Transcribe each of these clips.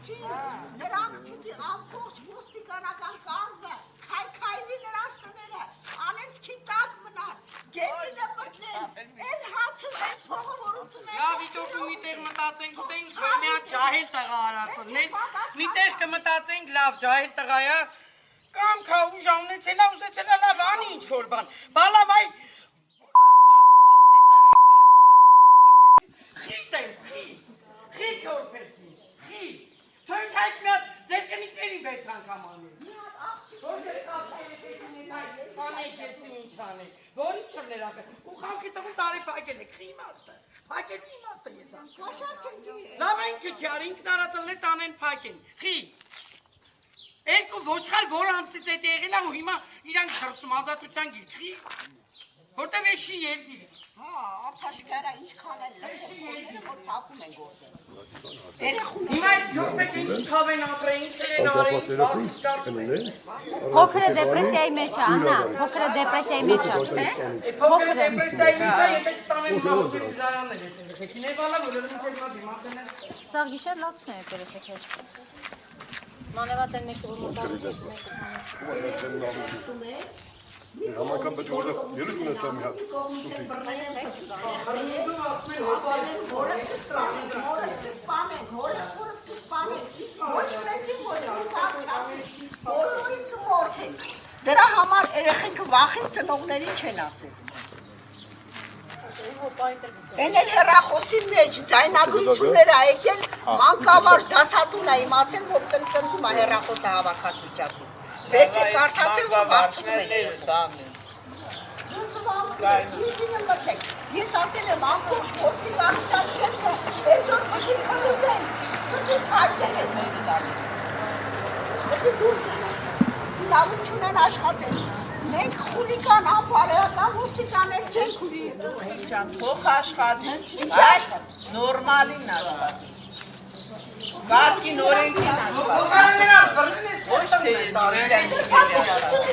Նրանք պիտի ամբողջ ոստիկանական կազմը քայքայվի նրանց տները, անեցքի տակ մնան, գետինը մտնեն, այդ հացում են փողը որ ուտում են։ Լավ, իտոք մի տեղ մտածենք, սենք որ մի հատ ջահել տղա արածններ, մի տեղ կմտածենք լավ ջահել տղա է, կամ քա ուժ ունեցելա, ուզեցելա լավ անի ինչ-որ բան, բալավ այ խիտ ենք, խիտ որպետի, խիտ, թնքայք մի հատ ձեր կնիկների 6 անգամ անել։ Մի հատ աղջիկ Որ դեր անեք եսին ինչ անեք, որ ինչ որ ներապել, ու խալքի տղում տարի պակել եք, խի իմաստը, պակելու իմաստը ես ասում։ Կաշար չեն գիրել։ Լավ ինքը չի արի, ինքն արատլներ տանեն պակեն, խի։ Երկու ոչխար որ ամսից հետ եղել է ու հիմա իրանք խրսում ազատության գիրք, խի։ Որտև էշի երկիր է։ Հա, ապաշկարա ինչքան են լծել կորները, որ պակում են գործել։ Երեխուն Հիմա այդ գյոպեք ինչ թավ են ապրել, ինչեր են արել, Փոքրը դեպրեսիայի մեջ է, Աննա, փոքրը դեպրեսիայի մեջ է։ Փոքրը դեպրեսիայի մեջ է, եթե չտանեն հիմա ոտեր իզարաններ հետ են դխեք, նեվալա որ ըրում կեր մա դիմացեն են։ Սաղ գիշեր լացում է երեխեք հետ։ Մանևատ են մեկը որ մոտարուս մեկը Համակամ պետք է որտեղ երեք ունեցա մի հատ Դրա համար երեխեքը վախից ծնողներին չեն ասել։ Են էլ հեռախոսի մեջ ձայնագրություններ ա եկել, մանկավար դասատուն ա իմացել, որ տնտնում ա հեռախոսը հավաքած վիճակում։ Վերցե կարդացել, որ վախցնում են Ես ասել եմ ամբողջ ոստիկանության շենքը, այսօր պիտի փլուզեն, պիտի փակեն ես մեզ դարին։ Պիտի դուր գնան, իրավություն են աշխատել։ Մենք խուլիկան, անբարեական ոստիկաներ չենք ունի։ Ջան, թող աշխատի, այլ նորմալին աշխատի։ Կարգին օրենքին աշխատի։ Ոչ թե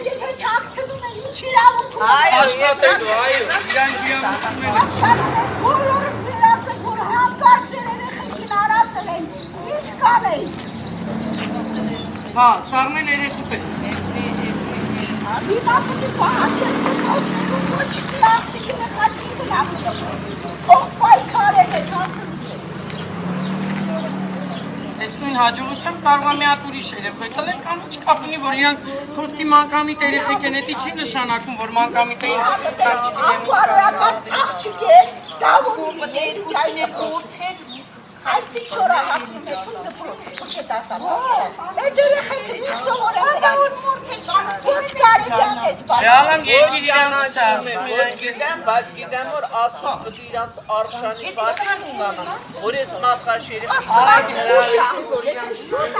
Եթե չակցնում են, ինչ իրավունք ունեն։ Աշխատելու, այո, իրանք իրավունքում են։ Հասկանում եք, բոլորը վերած եք, որ հանկարծ երեխեքին արածել են, ինչ կանեին։ Հա, սաղմեն երեխուտ է։ Հիմա պիտի պահանջեն, որ ոստերում ոչ մի աղջիկ երեխա չի գնահատում։ Թող պայքարել եք անցնում։ Այս նույն հաջողությամբ կարող է մի հատ ուրիշ երեխեք տնել, կամ ինչ կապ ունի, որ իրանք խոսքի մանկամիտ երեխեք են, էդի չի նշանակում, որ մանկամիտային Անբարոյական աղջիկ է, դա որ ներուջային է կորդել, այստիկ չորա հակնում է թուն դպրոտ, պուք է դասապահ։ Այդ երեխեքը ինչ սովոր է դրան մորդ է կանում, ոչ կարելի անեց բան։ Ռեալամ երկիր իրանց բայց գիտեմ, որ աստուր պտի իրանց արխշանի պատկան ստանան, որ ես մատխաշ երեխա Եթե շուտ